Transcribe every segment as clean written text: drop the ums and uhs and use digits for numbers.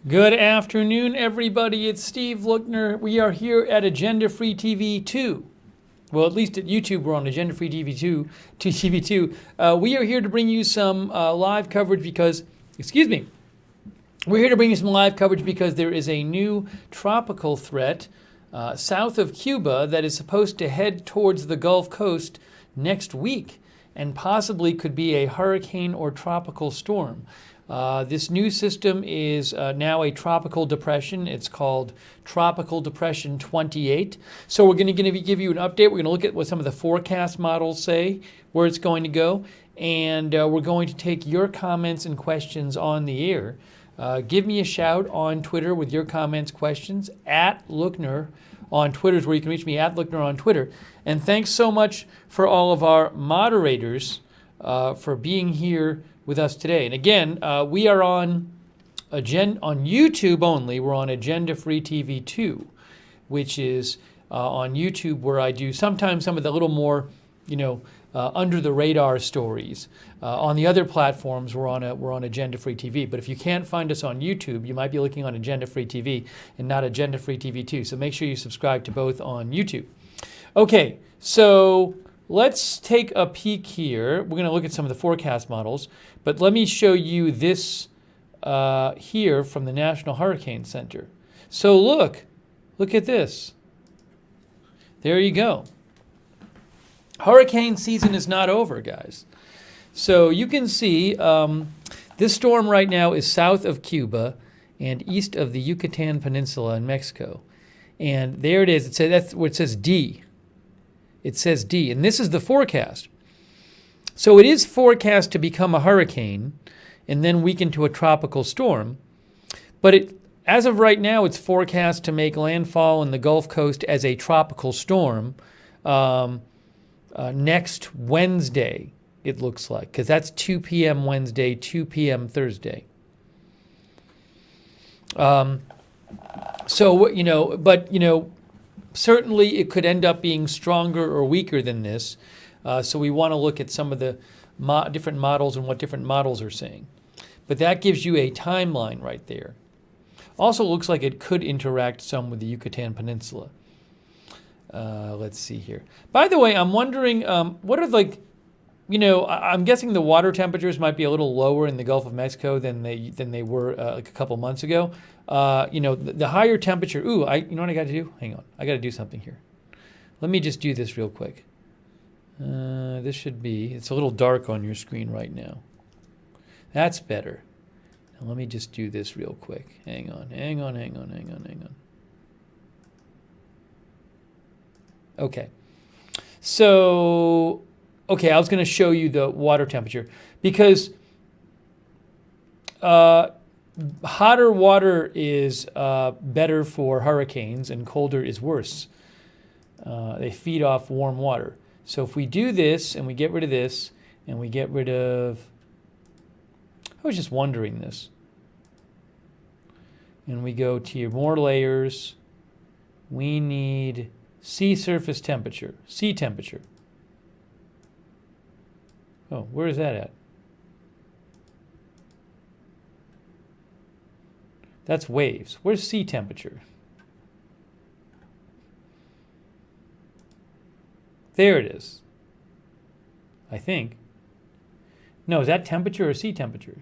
Good afternoon, everybody. It's Steve Lookner. We are here at Agenda Free TV 2. Well, at least at YouTube, we're on Agenda Free TV 2. We are here to bring you some live coverage because, we're here to bring you some live coverage because there is a new tropical threat south of Cuba that is supposed to head towards the Gulf Coast next week and possibly could be a hurricane or tropical storm. This new system is now a tropical depression. It's called Tropical Depression 28. So we're going to give you an update. We're going to look at what some of the forecast models say, where it's going to go, and we're going to take your comments and questions on the air. Give me a shout on Twitter with your comments, questions, at Lookner on Twitter is where you can reach me, at Lookner on Twitter. And thanks so much for all of our moderators for being here with us today. And again, we are on YouTube only. We're on Agenda Free TV 2, which is on YouTube where I do sometimes some of the little more, under the radar stories. On the other platforms, we're on Agenda Free TV. But if you can't find us on YouTube, you might be looking on Agenda Free TV and not Agenda Free TV 2. So make sure you subscribe to both on YouTube. Okay, so let's take a peek here. We're going to look at some of the forecast models, but let me show you this here from the National Hurricane Center. So look at this. There you go. Hurricane season is not over, guys. So you can see this storm right now is south of Cuba and east of the Yucatan Peninsula in Mexico. And there it is. That's where it says D. It says D, and this is the forecast. So it is forecast to become a hurricane and then weaken to a tropical storm. But as of right now, it's forecast to make landfall in the Gulf Coast as a tropical storm next Wednesday, it looks like, because that's 2 p.m. Wednesday, 2 p.m. Thursday. Certainly it could end up being stronger or weaker than this. So we want to look at some of the different models and what different models are saying. But that gives you a timeline right there. Also looks like it could interact some with the Yucatan Peninsula. Let's see here. By the way, I'm wondering, what are I'm guessing the water temperatures might be a little lower in the Gulf of Mexico than they were like a couple months ago. The higher temperature. You know what I got to do? Hang on, I got to do something here. Let me just do this real quick. This should be. It's a little dark on your screen right now. That's better. Now let me just do this real quick. Hang on. Okay. So, I was going to show you the water temperature because hotter water is better for hurricanes and colder is worse. They feed off warm water. So if we do this and we get rid of this and we get rid of, I was just wondering this. And we go to more layers, we need sea surface temperature, sea temperature. Oh, where is that at? That's waves. Where's sea temperature? There it is. I think. No, is that temperature or sea temperature?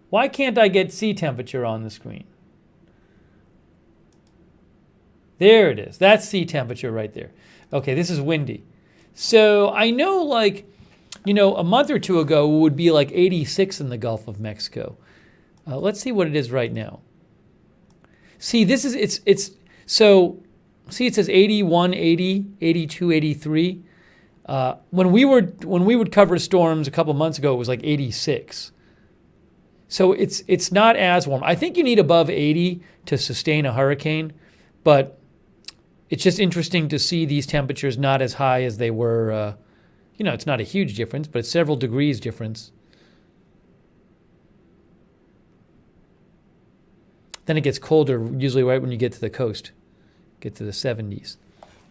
Why can't I get sea temperature on the screen? There it is. That's sea temperature right there. Okay, this is windy. So I know a month or two ago it would be like 86 in the Gulf of Mexico. Let's see what it is right now. See, it says 81, 80, 82, 83. When we would cover storms a couple months ago, it was like 86. So it's not as warm. I think you need above 80 to sustain a hurricane, but it's just interesting to see these temperatures not as high as they were. It's not a huge difference, but it's several degrees difference. Then it gets colder, usually right when you get to the coast, get to the 70s.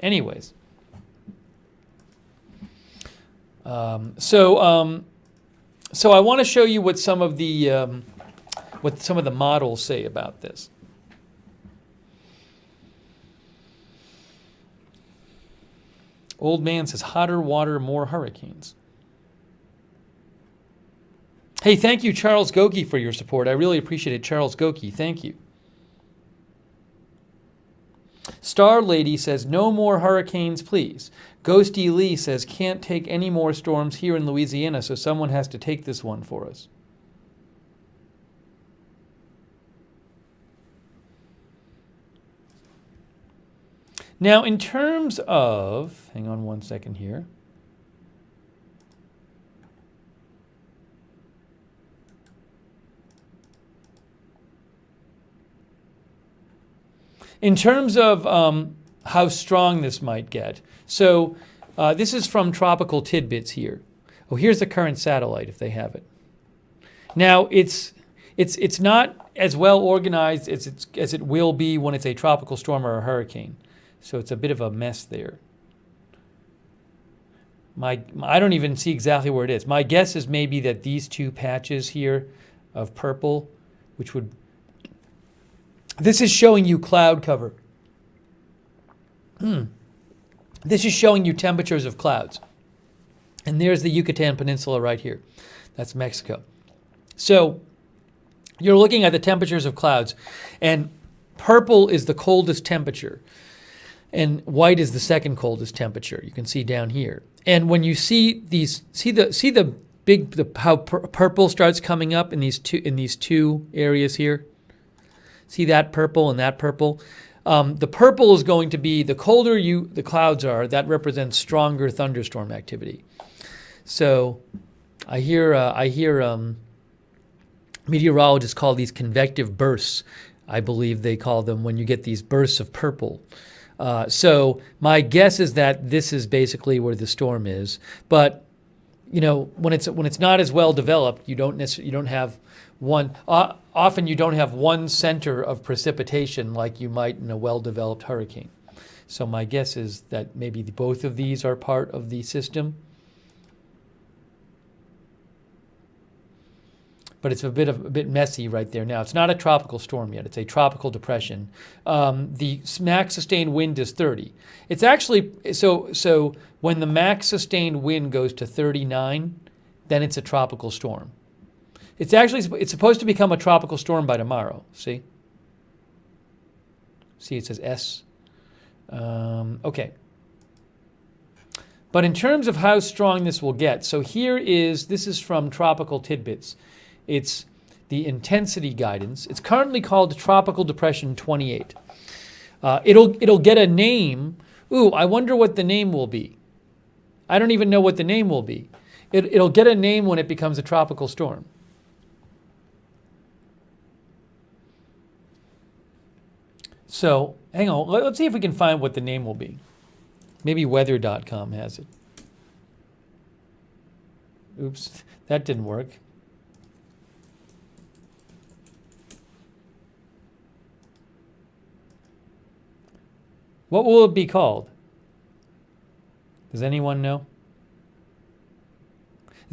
Anyways. So I want to show you what some of the what some of the models say about this. Old man says, hotter water, more hurricanes. Hey, thank you, Charles Goki, for your support. I really appreciate it. Charles Goki, thank you. Star Lady says, no more hurricanes, please. Ghosty Lee says, can't take any more storms here in Louisiana, so someone has to take this one for us. Now, in terms of, hang on one second here. In terms of how strong this might get, so this is from Tropical Tidbits here. Oh, here's the current satellite if they have it. Now it's not as well organized as it will be when it's a tropical storm or a hurricane, so it's a bit of a mess there. I don't even see exactly where it is. My guess is maybe that these two patches here of purple, which would. This is showing you cloud cover. This is showing you temperatures of clouds. And there's the Yucatan Peninsula right here. That's Mexico. So you're looking at the temperatures of clouds, and purple is the coldest temperature, and white is the second coldest temperature. You can see down here. And when you see these, how purple starts coming up in these two areas here. See that purple and that purple? The purple is going to be, the colder the clouds are, that represents stronger thunderstorm activity. So I hear meteorologists call these convective bursts. I believe they call them when you get these bursts of purple. So my guess is that this is basically where the storm is. But when it's not as well developed, you don't have one. Often you don't have one center of precipitation like you might in a well-developed hurricane. So my guess is that maybe both of these are part of the system. But it's a bit messy right there now. It's not a tropical storm yet. It's a tropical depression. The max sustained wind is 30. It's actually so when the max sustained wind goes to 39, then it's a tropical storm. It's supposed to become a tropical storm by tomorrow. See, it says S. Okay. But in terms of how strong this will get, so this is from Tropical Tidbits. It's the intensity guidance. It's currently called Tropical Depression 28. It'll get a name. Ooh, I wonder what the name will be. I don't even know what the name will be. It'll get a name when it becomes a tropical storm. So, hang on. Let's see if we can find what the name will be. Maybe weather.com has it. Oops, that didn't work. What will it be called? Does anyone know?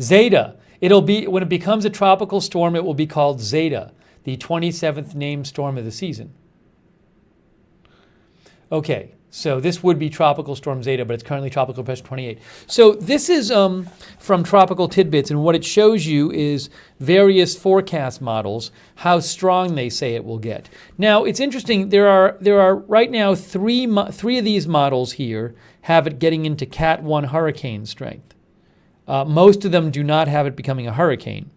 Zeta. It'll be, when it becomes a tropical storm, it will be called Zeta, the 27th named storm of the season. Okay, so this would be Tropical Storm Zeta, but it's currently Tropical Depression 28. So this is from Tropical Tidbits, and what it shows you is various forecast models, how strong they say it will get. Now, it's interesting, there are right now three of these models here have it getting into Cat 1 hurricane strength. Most of them do not have it becoming a hurricane,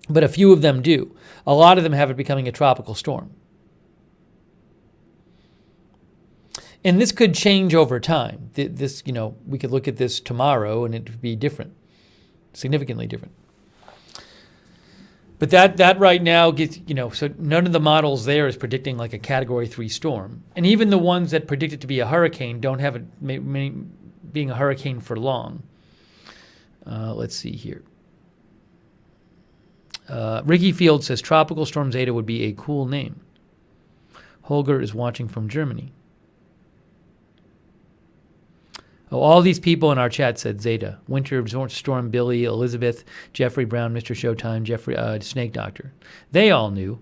but a few of them do. A lot of them have it becoming a tropical storm. And this could change over time. This, we could look at this tomorrow and it would be different, significantly different. But that right now gets, so none of the models there is predicting like a Category 3 storm. And even the ones that predict it to be a hurricane don't have it being a hurricane for long. Let's see here. Ricky Field says Tropical Storm Zeta would be a cool name. Holger is watching from Germany. Oh, all these people in our chat said Zeta. Winter Storm Billy, Elizabeth, Jeffrey Brown, Mr. Showtime, Jeffrey Snake Doctor. They all knew.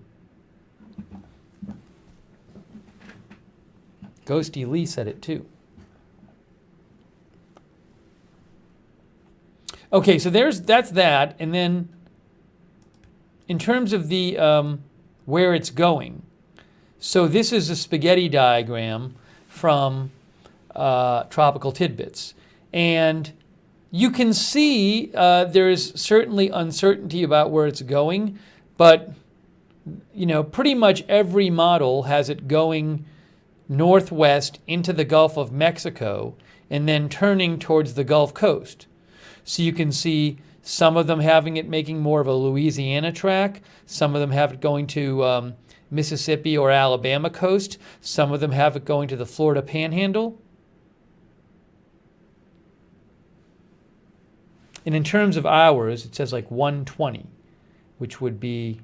Ghosty Lee said it too. Okay, so that's that. And then in terms of the where it's going, so this is a spaghetti diagram from Tropical Tidbits. And you can see there's certainly uncertainty about where it's going, but pretty much every model has it going northwest into the Gulf of Mexico and then turning towards the Gulf Coast. So you can see some of them having it making more of a Louisiana track, some of them have it going to Mississippi or Alabama coast, some of them have it going to the Florida Panhandle. And in terms of hours, it says like 1:20, which would be,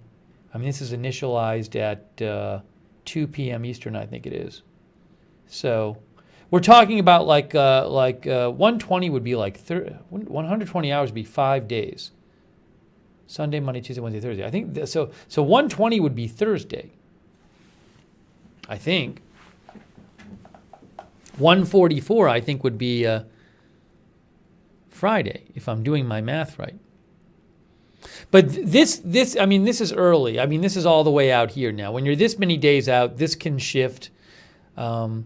this is initialized at 2 p.m. Eastern, I think it is. So we're talking about like 1:20 would be like 120 hours would be 5 days. Sunday, Monday, Tuesday, Wednesday, Thursday. I think so 1:20 would be Thursday. I think 1:44 I think would be Friday, if I'm doing my math right. But this is early. This is all the way out here now. When you're this many days out, this can shift. But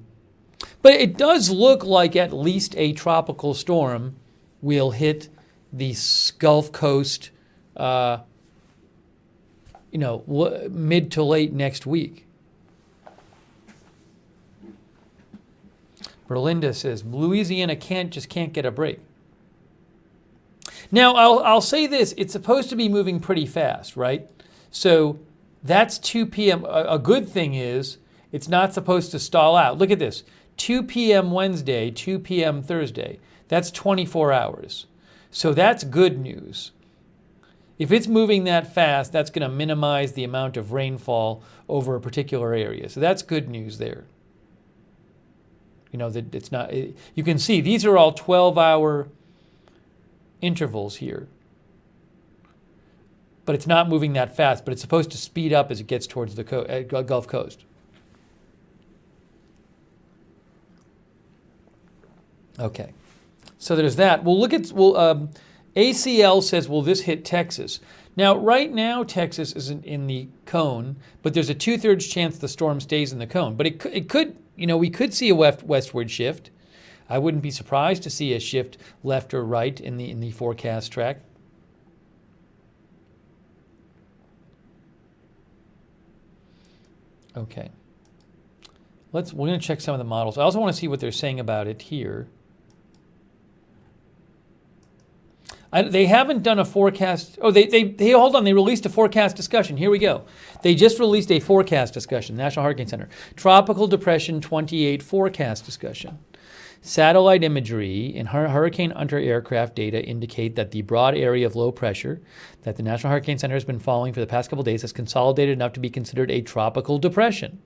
it does look like at least a tropical storm will hit the Gulf Coast, mid to late next week. Berlinda says Louisiana can't get a break. Now I'll say this: it's supposed to be moving pretty fast, right? So that's 2 p.m. A good thing is it's not supposed to stall out. Look at this: 2 p.m. Wednesday, 2 p.m. Thursday. That's 24 hours. So that's good news. If it's moving that fast, that's going to minimize the amount of rainfall over a particular area. So that's good news there. That it's not. You can see these are all 12-hour intervals here. But it's not moving that fast, but it's supposed to speed up as it gets towards the Gulf Coast. Okay, so there's that. We'll look at, ACL says, will this hit Texas? Now, right now, Texas isn't in the cone, but there's a 2/3 chance the storm stays in the cone. But it could, we could see a westward shift. I wouldn't be surprised to see a shift left or right in the forecast track. Okay. We're going to check some of the models. I also want to see what they're saying about it here. They haven't done a forecast. Oh, they hold on. They released a forecast discussion. Here we go. They just released a forecast discussion, National Hurricane Center. Tropical Depression 28 forecast discussion. Satellite imagery and Hurricane Hunter aircraft data indicate that the broad area of low pressure that the National Hurricane Center has been following for the past couple of days has consolidated enough to be considered a tropical depression.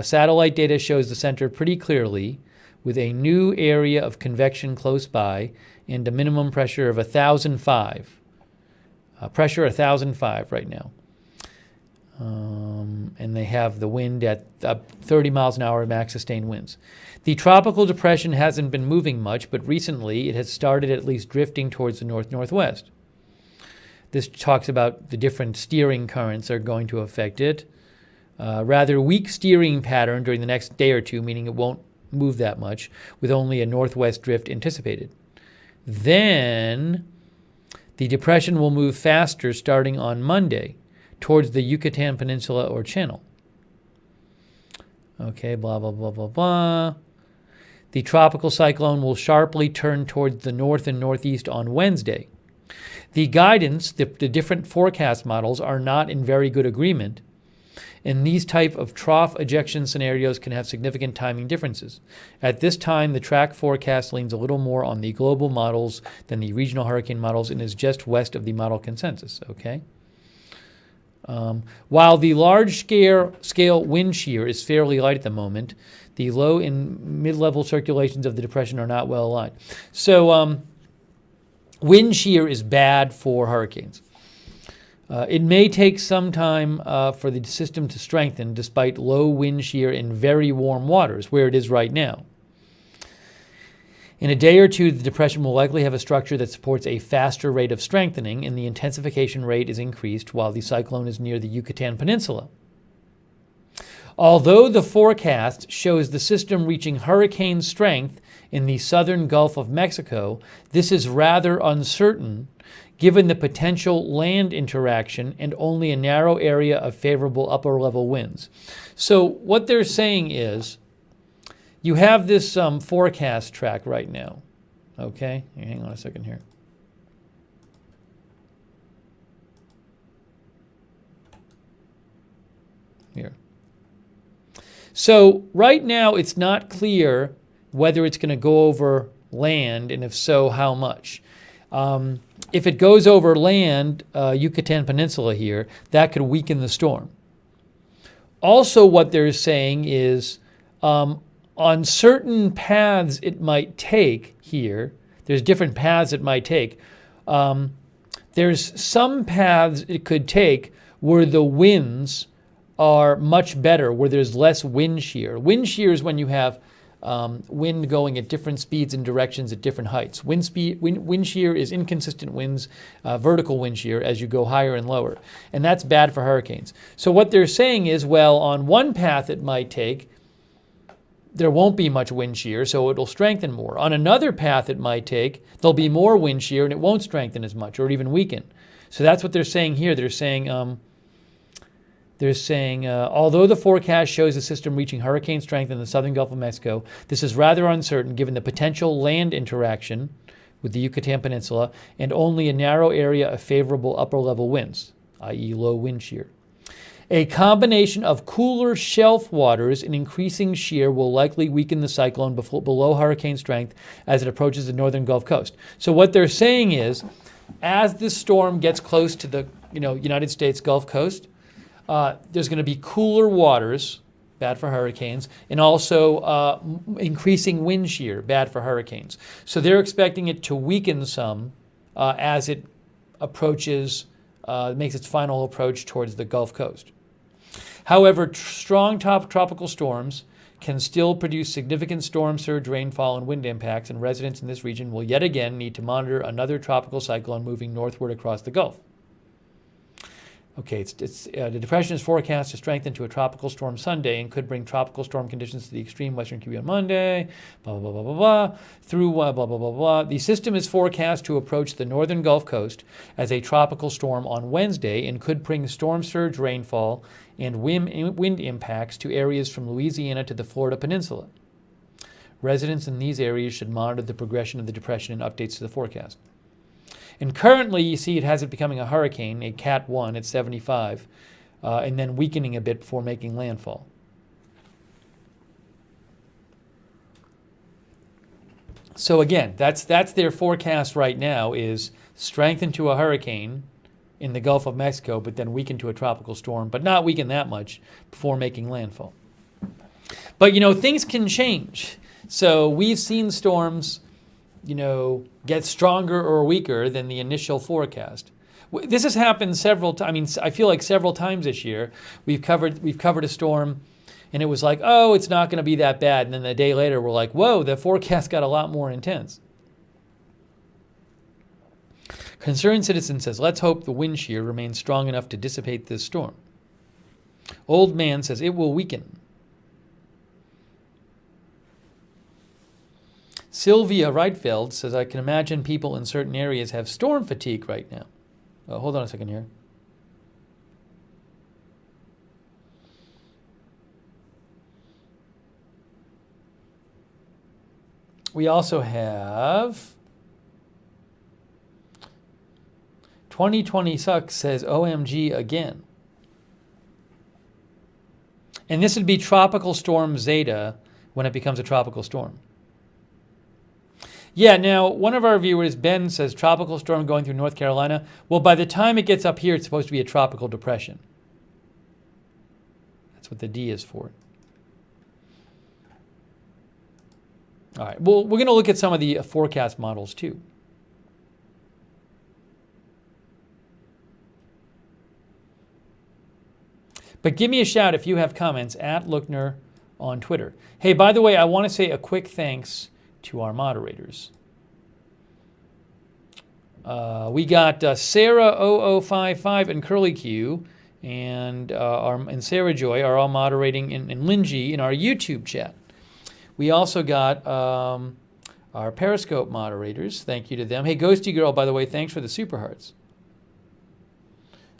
Satellite data shows the center pretty clearly with a new area of convection close by and a minimum pressure of 1,005. Pressure 1,005 right now. And they have the wind at 30 miles an hour max sustained winds. The tropical depression hasn't been moving much, but recently it has started at least drifting towards the north-northwest. This talks about the different steering currents are going to affect it. Rather weak steering pattern during the next day or two, meaning it won't move that much, with only a northwest drift anticipated. Then the depression will move faster starting on Monday towards the Yucatan Peninsula or Channel. Okay, blah, blah, blah, blah, blah. The tropical cyclone will sharply turn towards the north and northeast on Wednesday. The guidance, the different forecast models are not in very good agreement, and these type of trough ejection scenarios can have significant timing differences. At this time, the track forecast leans a little more on the global models than the regional hurricane models and is just west of the model consensus, okay? While the large-scale wind shear is fairly light at the moment, The low and mid-level circulations of the depression are not well aligned. So wind shear is bad for hurricanes. It may take some time for the system to strengthen despite low wind shear in very warm waters, where it is right now. In a day or two, the depression will likely have a structure that supports a faster rate of strengthening, and the intensification rate is increased while the cyclone is near the Yucatan Peninsula. Although the forecast shows the system reaching hurricane strength in the southern Gulf of Mexico, this is rather uncertain given the potential land interaction and only a narrow area of favorable upper-level winds. So what they're saying is, you have this forecast track right now, okay? Hang on a second here. Here. So right now it's not clear whether it's going to go over land, and if so, how much. If it goes over land, Yucatan Peninsula here, that could weaken the storm. Also, what they're saying is on certain paths it might take here, there's different paths it might take. There's some paths it could take where the winds are much better, where there's less wind shear. Wind shear is when you have wind going at different speeds and directions at different heights. Wind shear is inconsistent winds, vertical wind shear, as you go higher and lower. And that's bad for hurricanes. So what they're saying is, well, on one path it might take, there won't be much wind shear, so it'll strengthen more. On another path it might take, there'll be more wind shear and it won't strengthen as much or even weaken. So that's what they're saying here. They're saying, although the forecast shows the system reaching hurricane strength in the southern Gulf of Mexico, this is rather uncertain given the potential land interaction with the Yucatan Peninsula and only a narrow area of favorable upper-level winds, i.e. low wind shear. A combination of cooler shelf waters and increasing shear will likely weaken the cyclone below hurricane strength as it approaches the northern Gulf Coast. So what they're saying is, as this storm gets close to the United States Gulf Coast, there's going to be cooler waters, bad for hurricanes, and also increasing wind shear, bad for hurricanes. So they're expecting it to weaken some as it approaches, makes its final approach towards the Gulf Coast. However, strong tropical storms can still produce significant storm surge, rainfall, and wind impacts, and residents in this region will yet again need to monitor another tropical cyclone moving northward across the Gulf. Okay, the depression is forecast to strengthen to a tropical storm Sunday and could bring tropical storm conditions to the extreme western Caribbean Monday, blah, blah, blah, blah, blah, through blah, blah, blah, blah. The system is forecast to approach the northern Gulf Coast as a tropical storm on Wednesday and could bring storm surge, rainfall, and wind impacts to areas from Louisiana to the Florida Peninsula. Residents in these areas should monitor the progression of the depression and updates to the forecast. And currently, you see it has it becoming a hurricane, a Cat 1 at 75, and then weakening a bit before making landfall. So again, that's their forecast right now, is strengthen to a hurricane in the Gulf of Mexico, but then weaken to a tropical storm, but not weaken that much before making landfall. But, things can change. So we've seen storms, get stronger or weaker than the initial forecast. This has happened several times. I feel like several times this year we've covered a storm, and it was like, oh, it's not going to be that bad. And then a day later, we're like, whoa, the forecast got a lot more intense. Concerned citizen says, let's hope the wind shear remains strong enough to dissipate this storm. Old man says, it will weaken. Sylvia Reitfeld says, I can imagine people in certain areas have storm fatigue right now. Hold on a second here. We also have 2020 Sucks says, OMG again. And this would be Tropical Storm Zeta when it becomes a tropical storm. Yeah, now, one of our viewers, Ben, says tropical storm going through North Carolina. Well, by the time it gets up here, it's supposed to be a tropical depression. That's what the D is for. All right. Well, we're going to look at some of the forecast models too. But give me a shout if you have comments at Lookner on Twitter. Hey, by the way, I want to say a quick thanks to our moderators. We got Sarah0055 and Curly Q and Sarah Joy are all moderating, and Linji in our YouTube chat. We also got our Periscope moderators. Thank you to them. Hey, Ghosty Girl, by the way, thanks for the super hearts.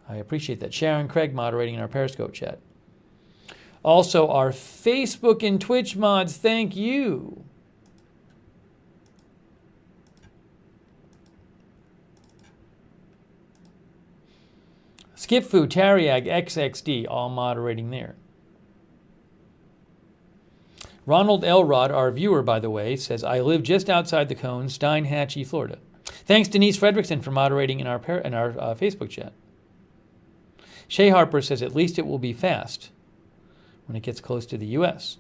I appreciate that. Sharon Craig moderating in our Periscope chat. Also, our Facebook and Twitch mods, thank you. Skipfu, Tariag, XXD, all moderating there. Ronald Elrod, our viewer, by the way, says, I live just outside the cone, Steinhatchee, Florida. Thanks, Denise Fredrickson, for moderating in our Facebook chat. Shay Harper says, at least it will be fast when it gets close to the U.S.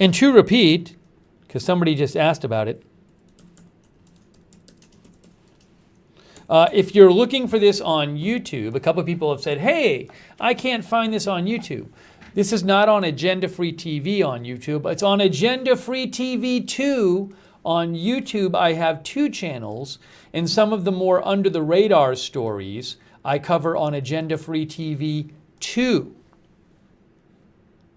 And to repeat, because somebody just asked about it, if you're looking for this on YouTube, a couple of people have said, hey, I can't find this on YouTube. This is not on Agenda Free TV on YouTube. It's on Agenda Free TV 2 on YouTube. I have 2 channels, and some of the more under-the-radar stories I cover on Agenda Free TV 2.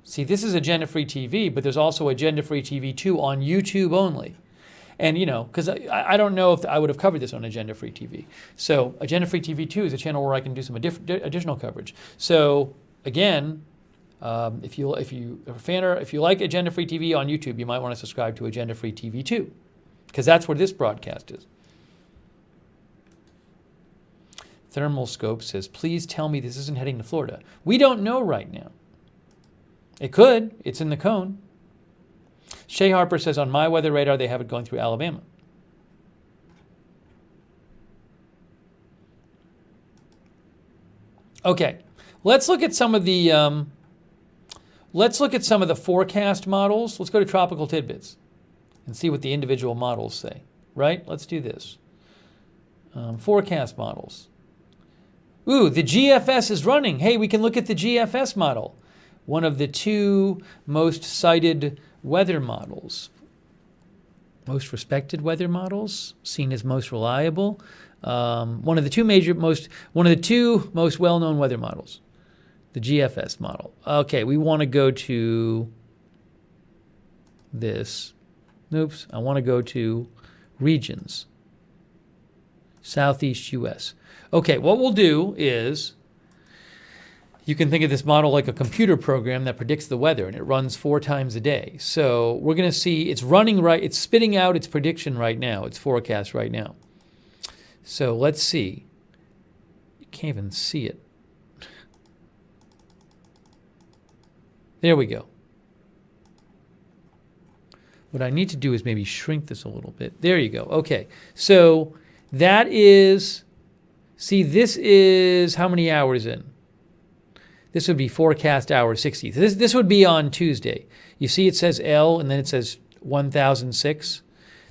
See, this is Agenda Free TV, but there's also Agenda Free TV 2 on YouTube only. And, you know, because I don't know if I would have covered this on Agenda Free TV. So Agenda Free TV 2 is a channel where I can do some additional coverage. So, again, if you like Agenda Free TV on YouTube, you might want to subscribe to Agenda Free TV 2, because that's where this broadcast is. Thermal Scope says, please tell me this isn't heading to Florida. We don't know right now. It could. It's in the cone. Shay Harper says, on my weather radar, they have it going through Alabama. Okay, let's look at some of the forecast models. Let's go to Tropical Tidbits and see what the individual models say. Right? Let's do this. Forecast models. Ooh, the GFS is running. Hey, we can look at the GFS model, one of the 2 most cited weather models, most respected weather models, seen as most reliable. One of the two most well-known weather models, the GFS model. Okay, we want to go to this. Oops, I want to go to regions, Southeast U.S. Okay, what we'll do is, you can think of this model like a computer program that predicts the weather, and it runs 4 times a day. So we're going to see it's running right, it's spitting out its prediction right now, its forecast right now. So let's see. You can't even see it. There we go. What I need to do is maybe shrink this a little bit. There you go. Okay. So that is, see, this is how many hours in? This would be forecast hour 60. This would be on Tuesday. You see it says L and then it says 1006.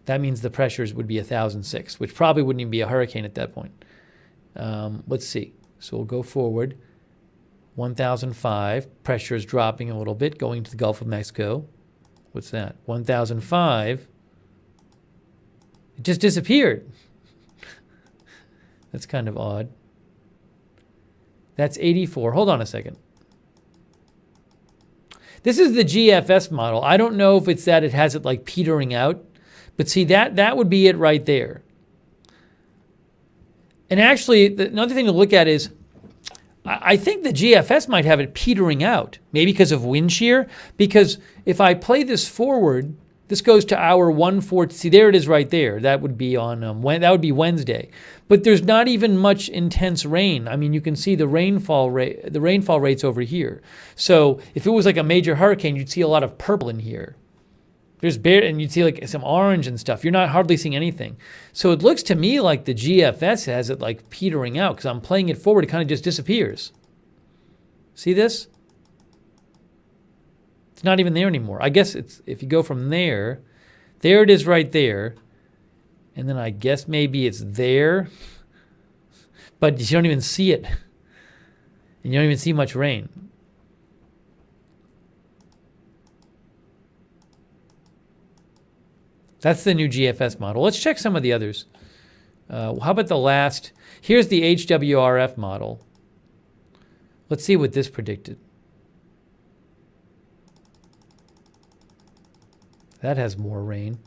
That means the pressures would be 1006, which probably wouldn't even be a hurricane at that point. Let's see. So we'll go forward. 1005. Pressure is dropping a little bit, going to the Gulf of Mexico. What's that? 1005. It just disappeared. That's kind of odd. That's 84. Hold on a second. This is the GFS model. I don't know if it's that it has it like petering out, but see, that would be it right there. And actually, another thing to look at is, I think the GFS might have it petering out, maybe because of wind shear, because if I play this forward, this goes to hour 140. See, there it is right there. That would be on that would be Wednesday. But there's not even much intense rain. I mean, you can see the rainfall rates over here. So if it was like a major hurricane, you'd see a lot of purple in here. And you'd see like some orange and stuff. You're not hardly seeing anything. So it looks to me like the GFS has it like petering out, because I'm playing it forward. It kind of just disappears. See this? It's not even there anymore. I guess it's if you go from there, there it is right there. And then I guess maybe it's there. But you don't even see it. And you don't even see much rain. That's the new GFS model. Let's check some of the others. How about the last? Here's the HWRF model. Let's see what this predicted. That has more rain.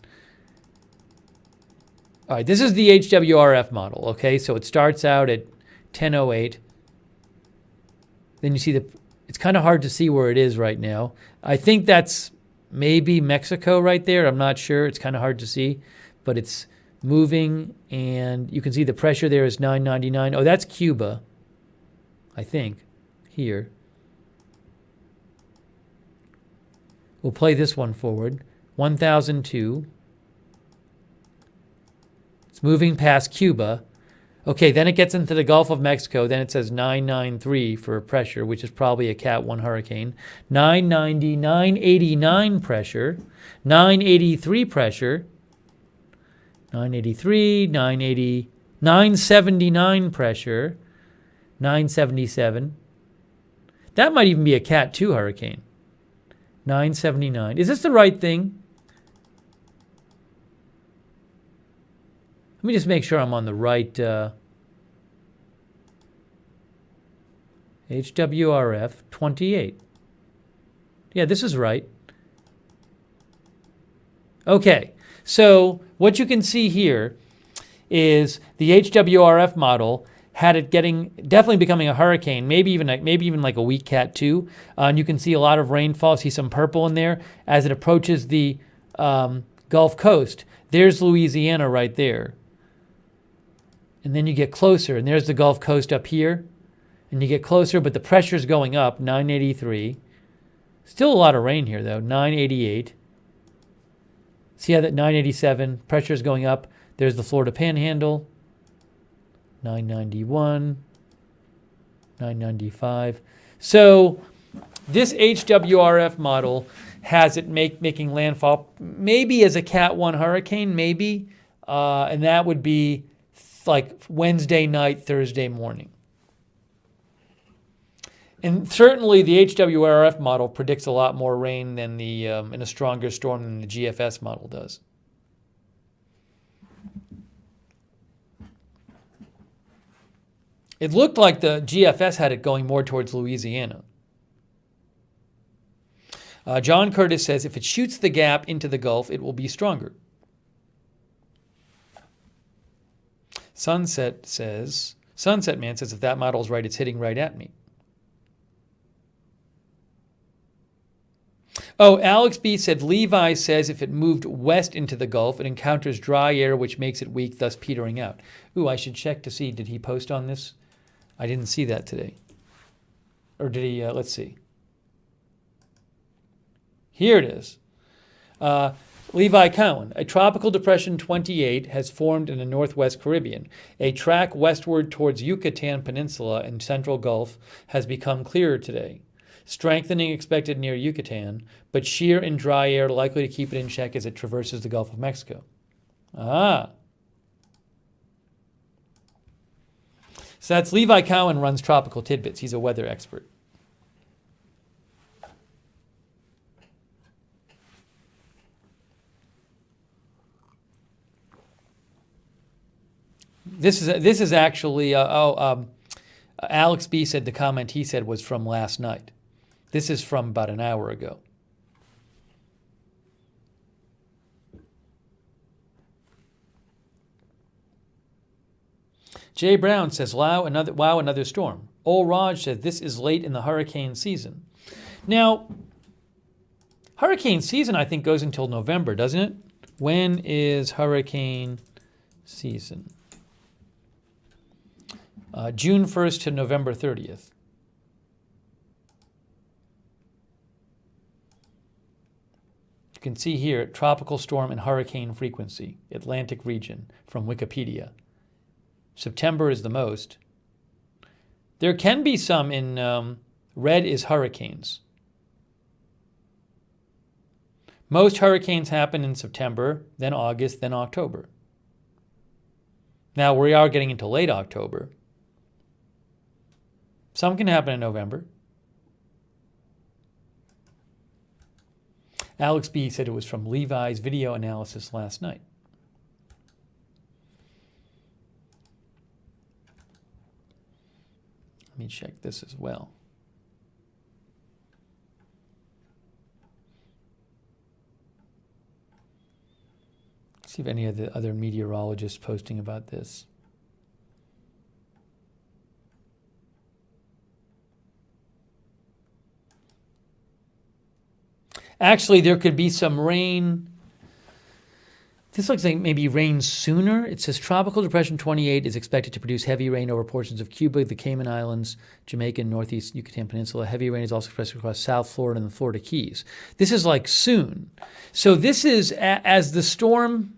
All right, this is the HWRF model, okay? So it starts out at 10:08. Then you see it's kind of hard to see where it is right now. I think that's maybe Mexico right there. I'm not sure. It's kind of hard to see, but it's moving, and you can see the pressure there is 999. Oh, that's Cuba, I think, here. We'll play this one forward. 1002. It's moving past Cuba. Okay, then it gets into the Gulf of Mexico. Then it says 993 for pressure, which is probably a Cat 1 hurricane. 990, 989 pressure. 983 pressure. 983, 980, 979 pressure. 977. That might even be a Cat 2 hurricane. 979. Is this the right thing? Let me just make sure I'm on the right HWRF 28. Yeah, this is right. Okay, so what you can see here is the HWRF model had it definitely becoming a hurricane, maybe even like a weak Cat 2. And you can see a lot of rainfall. See some purple in there as it approaches the Gulf Coast. There's Louisiana right there. And then you get closer, and there's the Gulf Coast up here. And you get closer, but the pressure's going up, 983. Still a lot of rain here, though, 988. See how that 987, pressure's going up. There's the Florida Panhandle, 991, 995. So this HWRF model has it making landfall maybe as a Cat 1 hurricane, maybe. And that would be like Wednesday night, Thursday morning. And certainly the HWRF model predicts a lot more rain than in a stronger storm than the GFS model does. It looked like the GFS had it going more towards Louisiana. John Curtis says, if it shoots the gap into the Gulf, it will be stronger. Sunset Man says, if that model's right, it's hitting right at me. Oh, Alex B said, Levi says if it moved west into the Gulf, it encounters dry air, which makes it weak, thus petering out. Ooh, I should check to see, did he post on this? I didn't see that today. Or did he, let's see. Here it is. Levi Cowan, a tropical depression 28 has formed in the northwest Caribbean. A track westward towards Yucatan Peninsula and Central Gulf has become clearer today. Strengthening expected near Yucatan, but shear and dry air likely to keep it in check as it traverses the Gulf of Mexico. Ah. So that's Levi Cowan runs Tropical Tidbits. He's a weather expert. This is actually Alex B said the comment he said was from last night. This is from about an hour ago. Jay Brown says, wow, another storm. Ol Raj says, this is late in the hurricane season. Now, hurricane season, I think, goes until November, doesn't it? When is hurricane season? June 1st to November 30th. You can see here, tropical storm and hurricane frequency, Atlantic region, from Wikipedia. September is the most. There can be some in red is hurricanes. Most hurricanes happen in September, then August, then October. Now, we are getting into late October. Some can happen in November. Alex B. said it was from Levi's video analysis last night. Let me check this as well. See if any of the other meteorologists posting about this. Actually, there could be some rain. This looks like maybe rain sooner. It says Tropical Depression 28 is expected to produce heavy rain over portions of Cuba, the Cayman Islands, Jamaica, and northeast Yucatan Peninsula. Heavy rain is also expected across South Florida and the Florida Keys. This is like soon. So this is as the storm,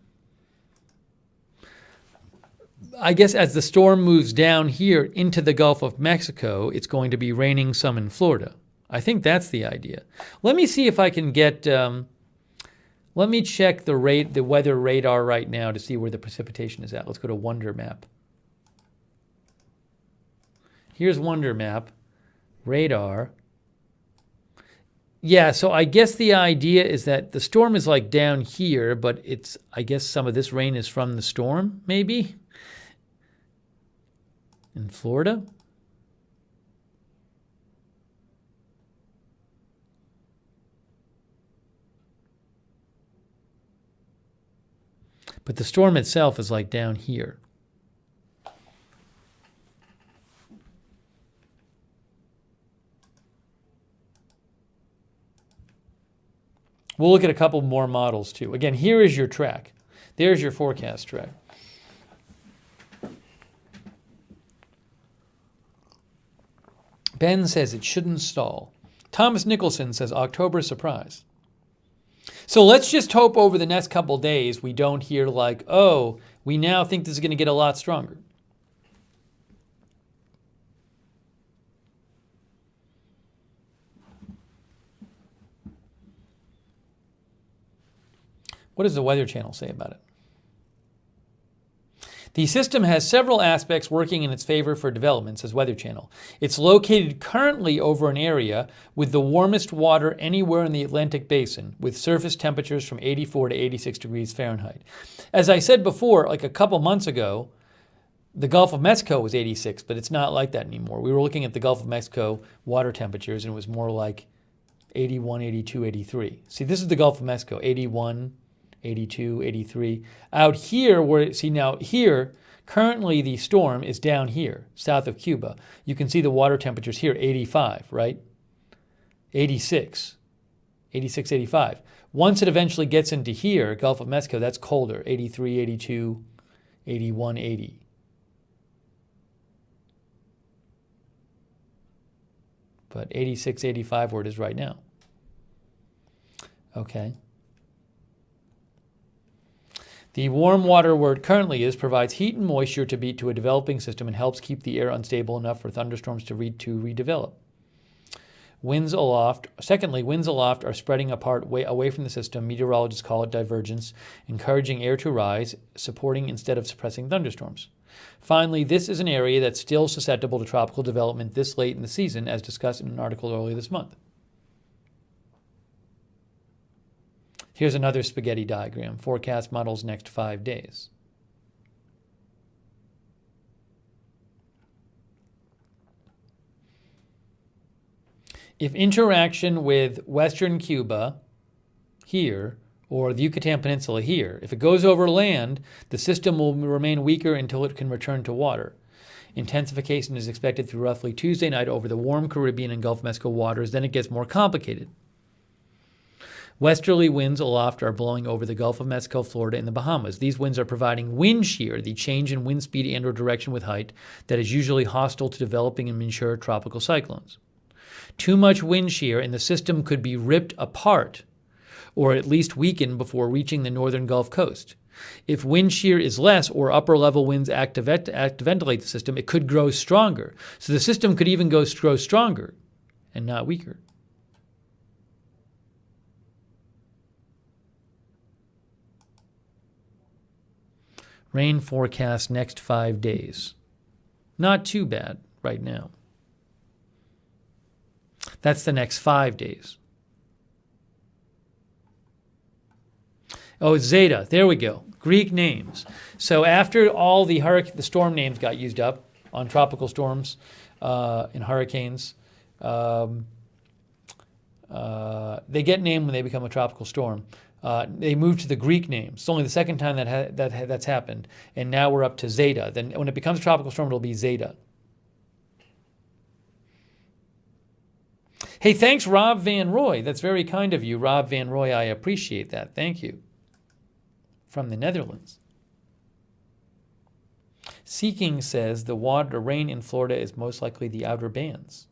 I guess as the storm moves down here into the Gulf of Mexico, it's going to be raining some in Florida. I think that's the idea. Let me see if I can get, let me check the weather radar right now to see where the precipitation is at. Let's go to Wonder Map. Here's Wonder Map, radar. Yeah, so I guess the idea is that the storm is like down here, but it's, I guess some of this rain is from the storm, maybe? In Florida? But the storm itself is like down here. We'll look at a couple more models too. Again, here is your track. There's your forecast track. Ben says it shouldn't stall. Thomas Nicholson says October surprise. So let's just hope over the next couple days we don't hear like, oh, we now think this is going to get a lot stronger. What does the Weather Channel say about it? The system has several aspects working in its favor for development, says Weather Channel. It's located currently over an area with the warmest water anywhere in the Atlantic Basin, with surface temperatures from 84 to 86 degrees Fahrenheit. As I said before, like a couple months ago, the Gulf of Mexico was 86, but it's not like that anymore. We were looking at the Gulf of Mexico water temperatures, and it was more like 81, 82, 83. See, this is the Gulf of Mexico, 81, 82, 83. Out here, see now here, currently the storm is down here, south of Cuba. You can see the water temperatures here, 85, right? 86, 86, 85. Once it eventually gets into here, Gulf of Mexico, that's colder, 83, 82, 81, 80. But 86, 85 where it is right now. Okay. The warm water where it currently is provides heat and moisture to a developing system and helps keep the air unstable enough for thunderstorms to redevelop. Winds aloft. Secondly, winds aloft are spreading apart away from the system. Meteorologists call it divergence, encouraging air to rise, supporting instead of suppressing thunderstorms. Finally, this is an area that's still susceptible to tropical development this late in the season, as discussed in an article earlier this month. Here's another spaghetti diagram. Forecast models next 5 days. If interaction with western Cuba here or the Yucatan Peninsula here, if it goes over land, the system will remain weaker until it can return to water. Intensification is expected through roughly Tuesday night over the warm Caribbean and Gulf of Mexico waters. Then it gets more complicated. Westerly winds aloft are blowing over the Gulf of Mexico, Florida, and the Bahamas. These winds are providing wind shear, the change in wind speed and/or direction with height that is usually hostile to developing and mature tropical cyclones. Too much wind shear and the system could be ripped apart or at least weakened before reaching the northern Gulf Coast. If wind shear is less or upper-level winds act to ventilate the system, it could grow stronger. So the system could even grow stronger and not weaker. Rain forecast next 5 days. Not too bad right now. That's the next 5 days. Oh, it's Zeta. There we go. Greek names. So after all the storm names got used up on tropical storms and hurricanes, they get named when they become a tropical storm. They move to the Greek names. It's only the second time that's happened. And now we're up to Zeta. Then when it becomes a tropical storm, it'll be Zeta. Hey, thanks, Rob Van Roy. That's very kind of you, Rob Van Roy. I appreciate that. Thank you. From the Netherlands. Seeking says the water rain in Florida is most likely the outer bands.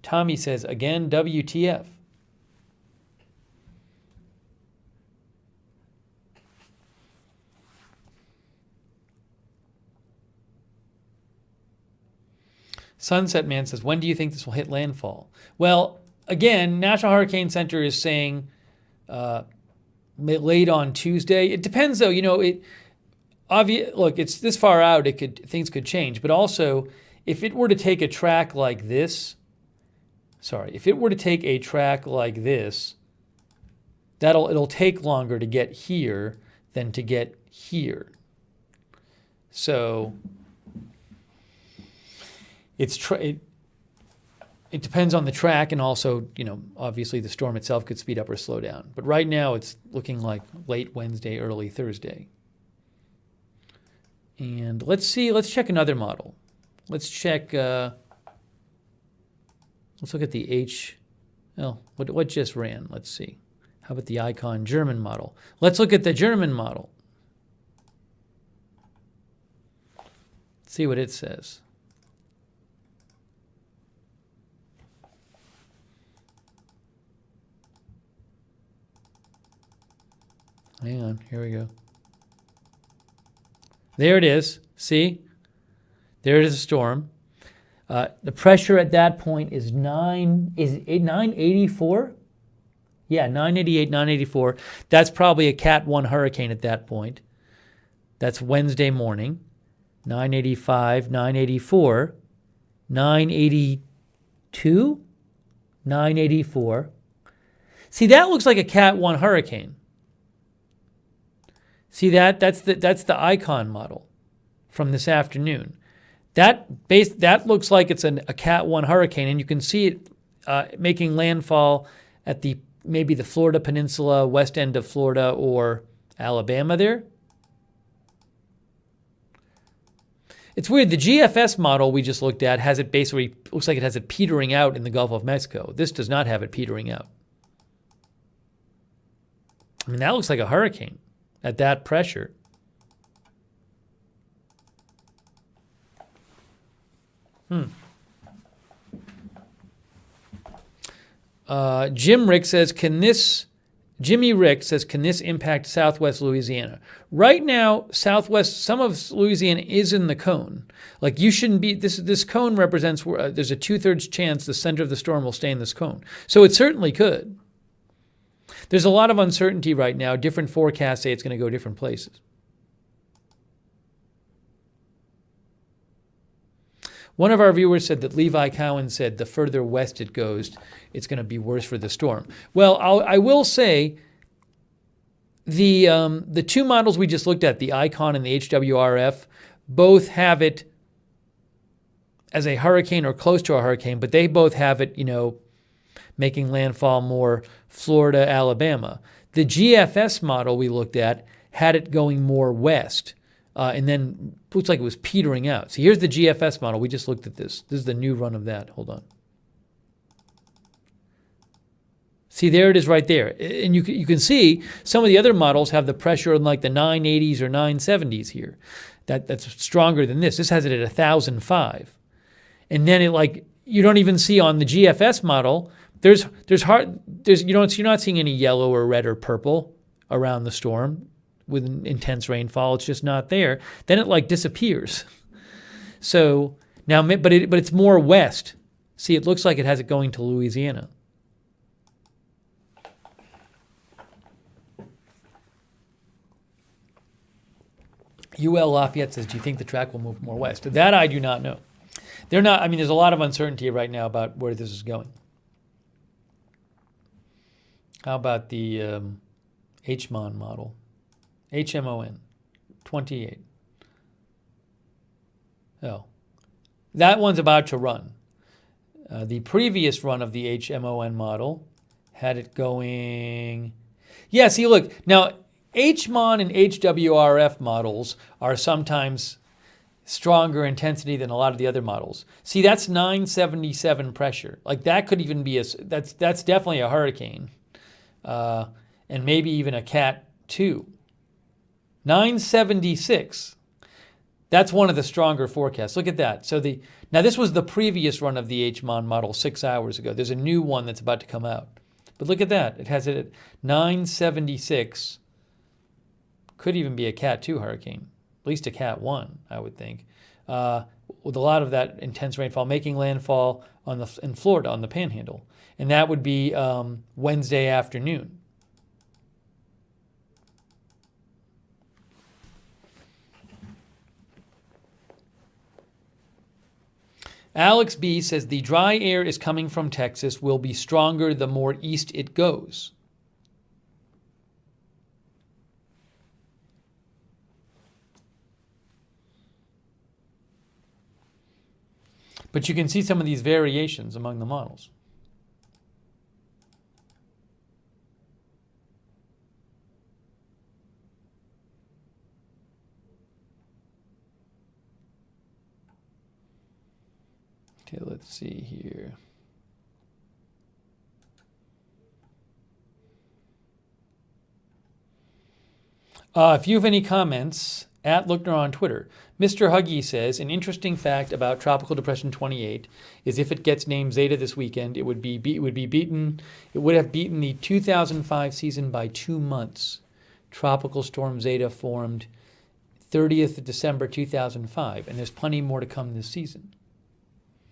Tommy says, again, WTF. Sunset Man says, when do you think this will hit landfall? Well, again, National Hurricane Center is saying late on Tuesday. It depends, though. You know, look, it's this far out. Things could change. But also, if it were to take a track like this, it'll take longer to get here than to get here. So it depends on the track, and also, you know, obviously the storm itself could speed up or slow down. But right now it's looking like late Wednesday, early Thursday. And let's check another model. Let's check, let's look at the what just ran? Let's see. How about the Icon German model? Let's look at the German model. Let's see what it says. Hang on, here we go. There it is. See? There it is, a storm. The pressure at that point is 984? Yeah, 988, 984. That's probably a Cat 1 hurricane at that point. That's Wednesday morning. 985, 984, 982, 984. See, that looks like a Cat 1 hurricane. See that? That's the Icon model from this afternoon. That looks like it's a Cat 1 hurricane, and you can see it making landfall at maybe the Florida Peninsula, west end of Florida, or Alabama there. It's weird. The GFS model we just looked at looks like it has it petering out in the Gulf of Mexico. This does not have it petering out. I mean, that looks like a hurricane at that pressure. Jimmy Rick says, can this impact Southwest Louisiana? Right now, Southwest, some of Louisiana is in the cone. Like, you shouldn't be, this cone represents, there's a 2/3 chance the center of the storm will stay in this cone. So it certainly could. There's a lot of uncertainty right now. Different forecasts say it's going to go different places. One of our viewers said that Levi Cowan said the further west it goes, it's going to be worse for the storm. Well, I will say the two models we just looked at, the Icon and the HWRF, both have it as a hurricane or close to a hurricane, but they both have it, making landfall more Florida, Alabama. The GFS model we looked at had it going more west, and then looks like it was petering out. So here's the GFS model. We just looked at this. This is the new run of that. Hold on. See, there it is right there. And you can see some of the other models have the pressure in like the 980s or 970s here. That's stronger than this. This has it at 1,005. And then you don't even see on the GFS model, you're not seeing any yellow or red or purple around the storm with intense rainfall. It's just not there. Then it disappears. So now, but it's more west. See, it looks like it has it going to Louisiana. UL Lafayette says, do you think the track will move more west? That I do not know. They're not, I mean, there's a lot of uncertainty right now about where this is going. How about the HMON model? HMON, 28. Oh, that one's about to run. The previous run of the HMON model had it going. Yeah, see, look, now HMON and HWRF models are sometimes stronger intensity than a lot of the other models. See, that's 977 pressure. Like that could even be that's definitely a hurricane, and maybe even a Cat 2. 976. That's one of the stronger forecasts. Look at that. So now this was the previous run of the HMON model 6 hours ago. There's a new one that's about to come out. But look at that. It has it at 976. Could even be a Cat 2 hurricane. At least a Cat 1, I would think. With a lot of that intense rainfall making landfall in Florida on the Panhandle. And that would be Wednesday afternoon. Alex B. says the dry air is coming from Texas will be stronger the more east it goes. But you can see some of these variations among the models. Okay, let's see here. If you have any comments, at Lookner on Twitter. Mr. Huggy says, an interesting fact about Tropical Depression 28 is if it gets named Zeta this weekend, it would have beaten the 2005 season by 2 months. Tropical Storm Zeta formed 30th of December 2005, and there's plenty more to come this season.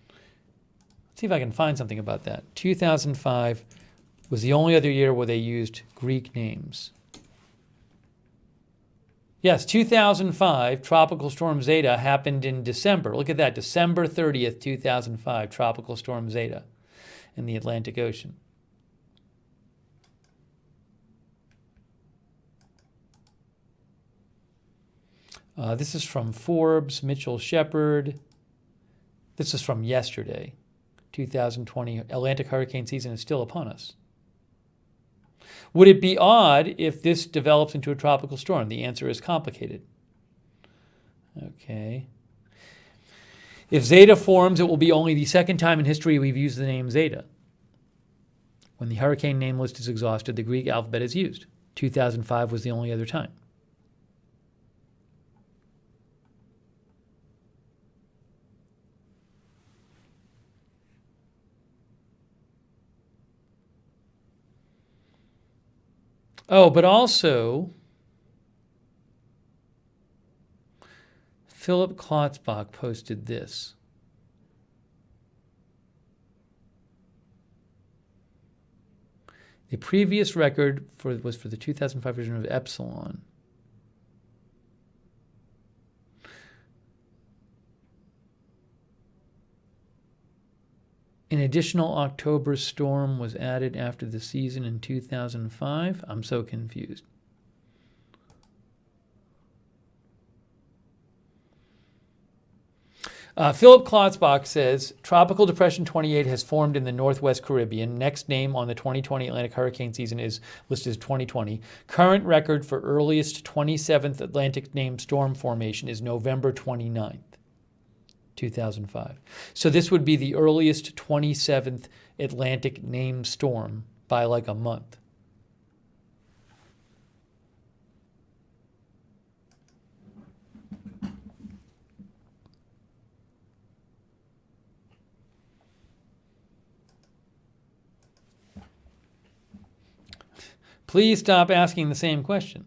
Let's see if I can find something about that. 2005 was the only other year where they used Greek names. Yes, 2005, Tropical Storm Zeta happened in December. Look at that, December 30th, 2005, Tropical Storm Zeta in the Atlantic Ocean. This is from Forbes, Mitchell Shepard. This is from yesterday, 2020. Atlantic hurricane season is still upon us. Would it be odd if this develops into a tropical storm? The answer is complicated. Okay. If Zeta forms, it will be only the second time in history we've used the name Zeta. When the hurricane name list is exhausted, the Greek alphabet is used. 2005 was the only other time. Oh, but also, Philip Klotzbach posted this. The previous record was for the 2005 version of Epsilon. An additional October storm was added after the season in 2005. I'm so confused. Philip Klotzbach says, Tropical Depression 28 has formed in the Northwest Caribbean. Next name on the 2020 Atlantic hurricane season is listed as 2020. Current record for earliest 27th Atlantic named storm formation is November 29th. 2005. So this would be the earliest 27th Atlantic named storm by like a month. Please stop asking the same question.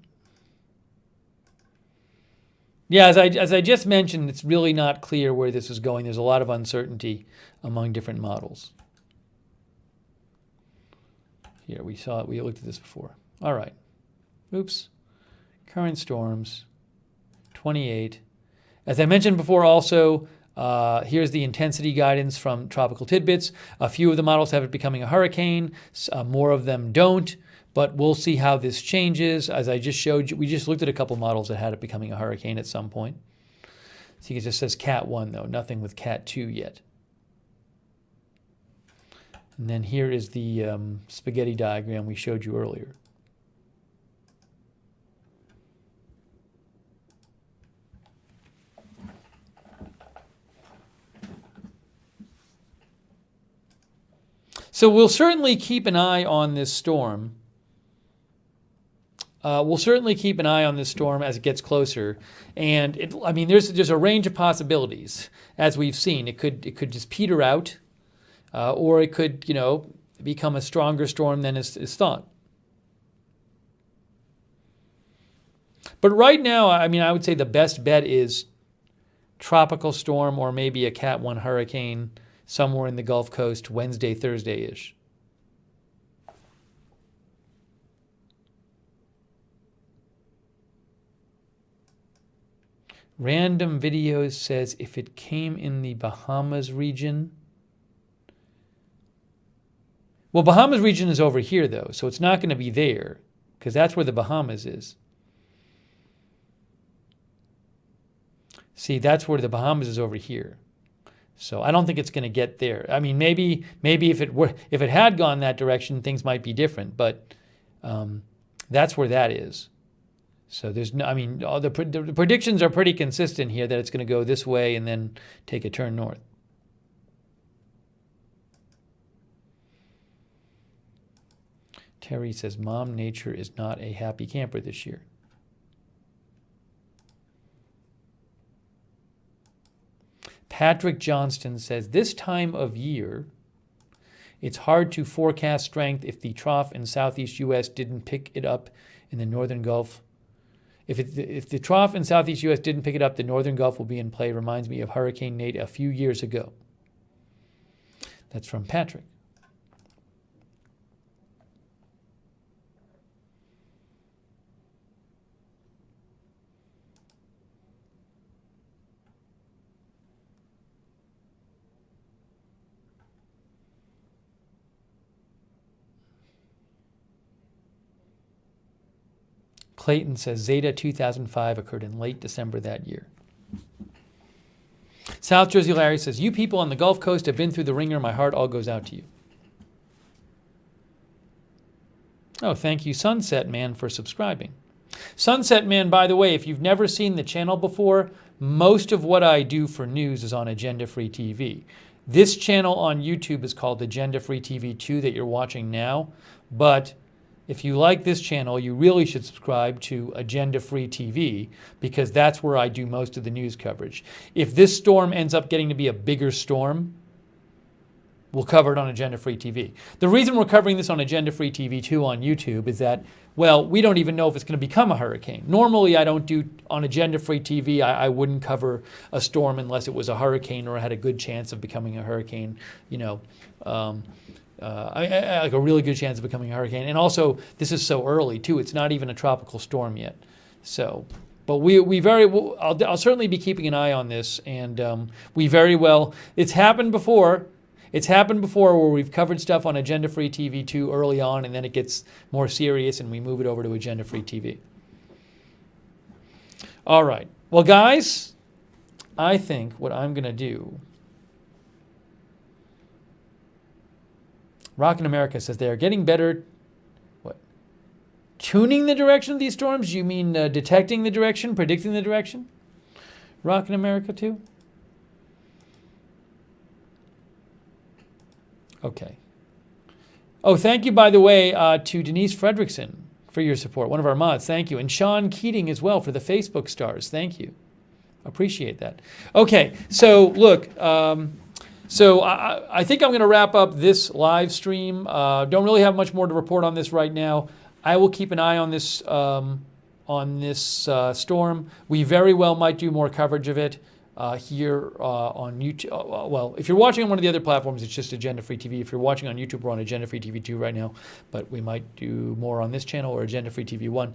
Yeah, as I just mentioned, it's really not clear where this is going. There's a lot of uncertainty among different models. Here, we saw it. We looked at this before. All right. Oops. Current storms, 28. As I mentioned before, also, here's the intensity guidance from Tropical Tidbits. A few of the models have it becoming a hurricane. More of them don't. But we'll see how this changes. As I just showed you, we just looked at a couple models that had it becoming a hurricane at some point. See, it just says Cat 1, though. Nothing with Cat 2 yet. And then here is the spaghetti diagram we showed you earlier. So we'll certainly keep an eye on this storm. We'll certainly keep an eye on this storm as it gets closer. And there's a range of possibilities, as we've seen. It could just peter out, or it could, become a stronger storm than is thought. But right now, I would say the best bet is tropical storm or maybe a Cat 1 hurricane somewhere in the Gulf Coast, Wednesday, Thursday-ish. Random Videos says if it came in the Bahamas region. Well, Bahamas region is over here, though, so it's not going to be there because that's where the Bahamas is. See, that's where the Bahamas is over here. So I don't think it's going to get there. Maybe if it had gone that direction, things might be different. But that's where that is. So there's no. The predictions are pretty consistent here that it's going to go this way and then take a turn north. Terry says, "Mom Nature is not a happy camper this year." Patrick Johnston says, this time of year, it's hard to forecast strength if the trough in southeast U.S. didn't pick it up in the northern Gulf. If the trough in southeast U.S. didn't pick it up, the northern Gulf will be in play. Reminds me of Hurricane Nate a few years ago. That's from Patrick. Clayton says Zeta 2005 occurred in late December that year. South Jersey Larry says, you people on the Gulf Coast have been through the ringer. My heart all goes out to you. Oh, thank you, Sunset Man, for subscribing. Sunset Man, by the way, if you've never seen the channel before, most of what I do for news is on Agenda Free TV. This channel on YouTube is called Agenda Free TV 2 that you're watching now, but if you like this channel, you really should subscribe to Agenda Free TV because that's where I do most of the news coverage. If this storm ends up getting to be a bigger storm, we'll cover it on Agenda Free TV. The reason we're covering this on Agenda Free TV 2 on YouTube is that, well, we don't even know if it's going to become a hurricane. Normally, I don't do, on Agenda Free TV, I wouldn't cover a storm unless it was a hurricane or had a good chance of becoming a hurracane, like a really good chance of becoming a hurricane. And also, this is so early, too. It's not even a tropical storm yet. So, but I'll certainly be keeping an eye on this. And we very well, it's happened before. It's happened before where we've covered stuff on Agenda Free TV 2 early on, and then it gets more serious, and we move it over to Agenda Free TV. All right. Well, guys, I think what I'm going to do... Rockin' America says they are getting better. What? Tuning the direction of these storms? You mean detecting the direction, predicting the direction? Rockin' America too? Okay. Oh, thank you, by the way, to Denise Fredrickson for your support, one of our mods. Thank you. And Sean Keating as well for the Facebook stars. Thank you. Appreciate that. Okay, so look... So I think I'm going to wrap up this live stream. Don't really have much more to report on this right now. I will keep an eye on this storm. We very well might do more coverage of it. here on YouTube. Well, if you're watching on one of the other platforms, it's just Agenda Free TV. If you're watching on YouTube, we're on Agenda Free TV 2 right now, but we might do more on this channel or Agenda Free TV 1.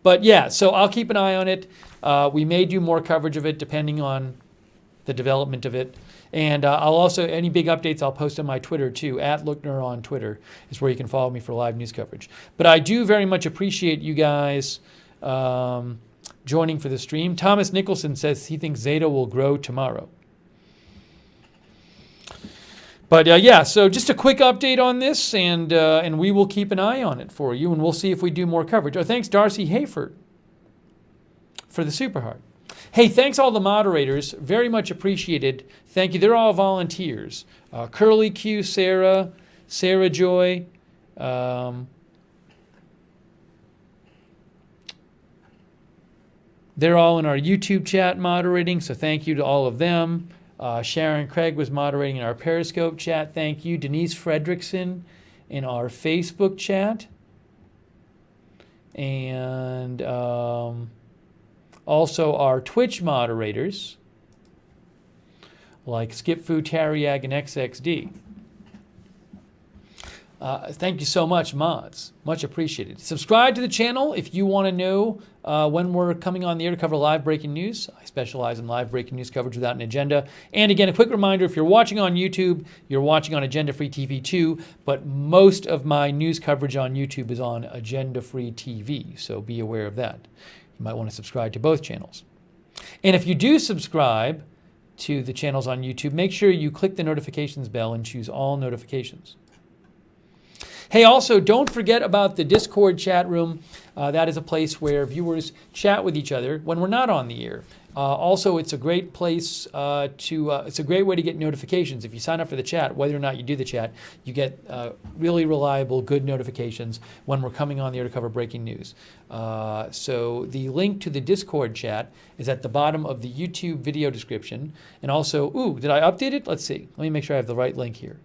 But yeah, so I'll keep an eye on it. We may do more coverage of it depending on the development of it. And I'll also, any big updates, I'll post on my Twitter too. @Lookner on Twitter is where you can follow me for live news coverage. But I do very much appreciate you guys joining for the stream. Thomas Nicholson says he thinks Zeta will grow tomorrow. But yeah, so just a quick update on this, and we will keep an eye on it for you, and we'll see if we do more coverage. Oh, thanks Darcy Hayford for the Super Heart. Hey, thanks all the moderators. Very much appreciated. Thank you. They're all volunteers. Curly Q, Sarah, Sarah Joy. They're all in our YouTube chat moderating, so thank you to all of them. Sharon Craig was moderating in our Periscope chat. Thank you. Denise Fredrickson in our Facebook chat. And also our Twitch moderators, like Skip Fu, Tariag, and XXD. Thank you so much, mods. Much appreciated. Subscribe to the channel if you want to know when we're coming on the air to cover live breaking news. I specialize in live breaking news coverage without an agenda. And again, a quick reminder, if you're watching on YouTube, you're watching on Agenda Free TV 2, but most of my news coverage on YouTube is on Agenda Free TV, so be aware of that. You might want to subscribe to both channels. And if you do subscribe to the channels on YouTube, make sure you click the notifications bell and choose all notifications. Hey, also, don't forget about the Discord chat room. That is a place where viewers chat with each other when we're not on the air. Also, it's a great place it's a great way to get notifications. If you sign up for the chat, whether or not you do the chat, you get really reliable, good notifications when we're coming on the air to cover breaking news. So the link to the Discord chat is at the bottom of the YouTube video description. And also, did I update it? Let's see. Let me make sure I have the right link here.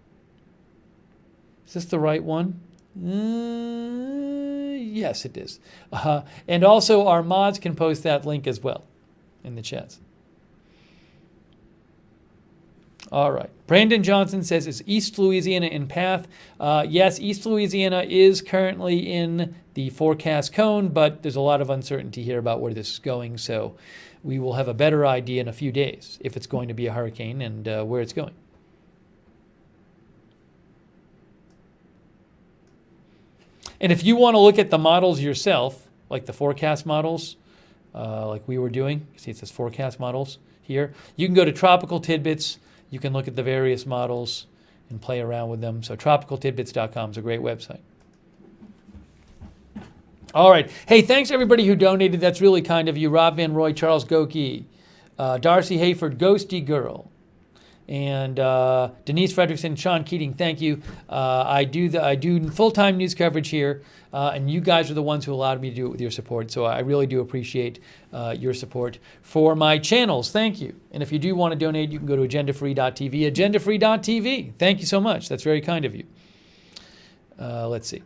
Is this the right one? Yes, it is. And also, our mods can post that link as well in the chats. All right. Brandon Johnson says, is East Louisiana in path? Yes, East Louisiana is currently in the forecast cone, but there's a lot of uncertainty here about where this is going, so we will have a better idea in a few days if it's going to be a hurricane and where it's going. And if you want to look at the models yourself, like the forecast models, like we were doing, see it says forecast models here, you can go to Tropical Tidbits. You can look at the various models and play around with them. So tropicaltidbits.com is a great website. All right. Hey, thanks everybody who donated. That's really kind of you. Rob Van Roy, Charles Goki, Darcy Hayford, Ghosty Girl, and Denise Fredrickson, Sean Keating, thank you. I do full-time news coverage here, and you guys are the ones who allowed me to do it with your support. So I really do appreciate your support for my channels. Thank you. And if you do want to donate, you can go to agendafree.tv. Agendafree.tv. Thank you so much. That's very kind of you. Let's see.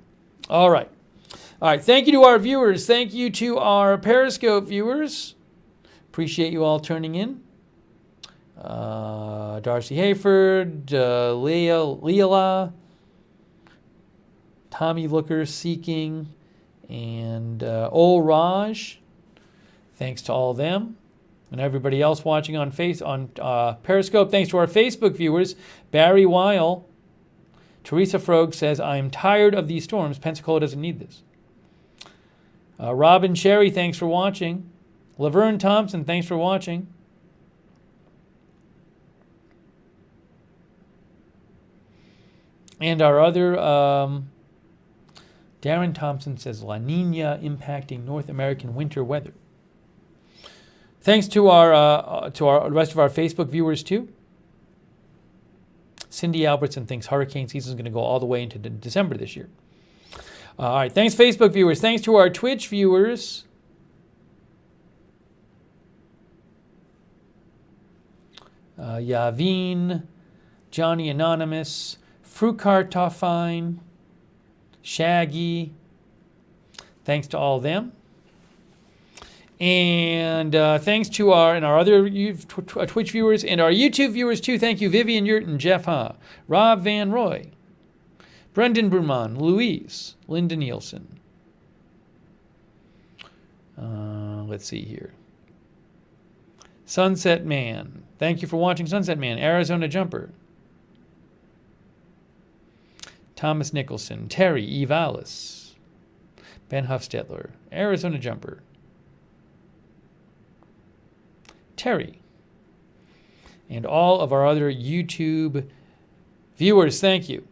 All right. All right. Thank you to our viewers. Thank you to our Periscope viewers. Appreciate you all turning in. Darcy Hayford, Leela, Tommy Looker, Seeking, and Ol Raj. Thanks to all of them. And everybody else watching on Periscope. Thanks to our Facebook viewers. Barry Weil. Teresa Frog says, I'm tired of these storms. Pensacola doesn't need this. Robin Cherry, thanks for watching. Laverne Thompson, thanks for watching. And our other, Darren Thompson says, La Nina impacting North American winter weather. Thanks to our rest of our Facebook viewers too. Cindy Albertson thinks hurricane season is going to go all the way into December this year. All right, thanks Facebook viewers. Thanks to our Twitch viewers. Yaveen, Johnny Anonymous, Frukartoffine, Shaggy. Thanks to all of them. And thanks to our other Twitch viewers and our YouTube viewers too. Thank you, Vivian Yurton, Jeff Ha, Rob Van Roy, Brendan Bruman, Louise, Linda Nielsen. Let's see here. Sunset Man. Thank you for watching Sunset Man. Arizona Jumper. Thomas Nicholson. Terry Evalis. Ben Huffstetler. Arizona Jumper. Terry. And all of our other YouTube viewers. Thank you.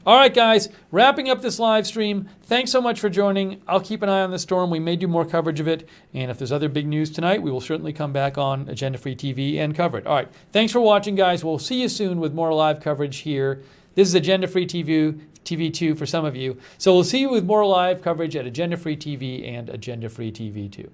All right, guys, wrapping up this live stream. Thanks so much for joining. I'll keep an eye on the storm. We may do more coverage of it. And if there's other big news tonight, we will certainly come back on Agenda Free TV and cover it. All right, thanks for watching, guys. We'll see you soon with more live coverage here. This is Agenda Free TV2 for some of you. So we'll see you with more live coverage at Agenda Free TV and Agenda Free TV2.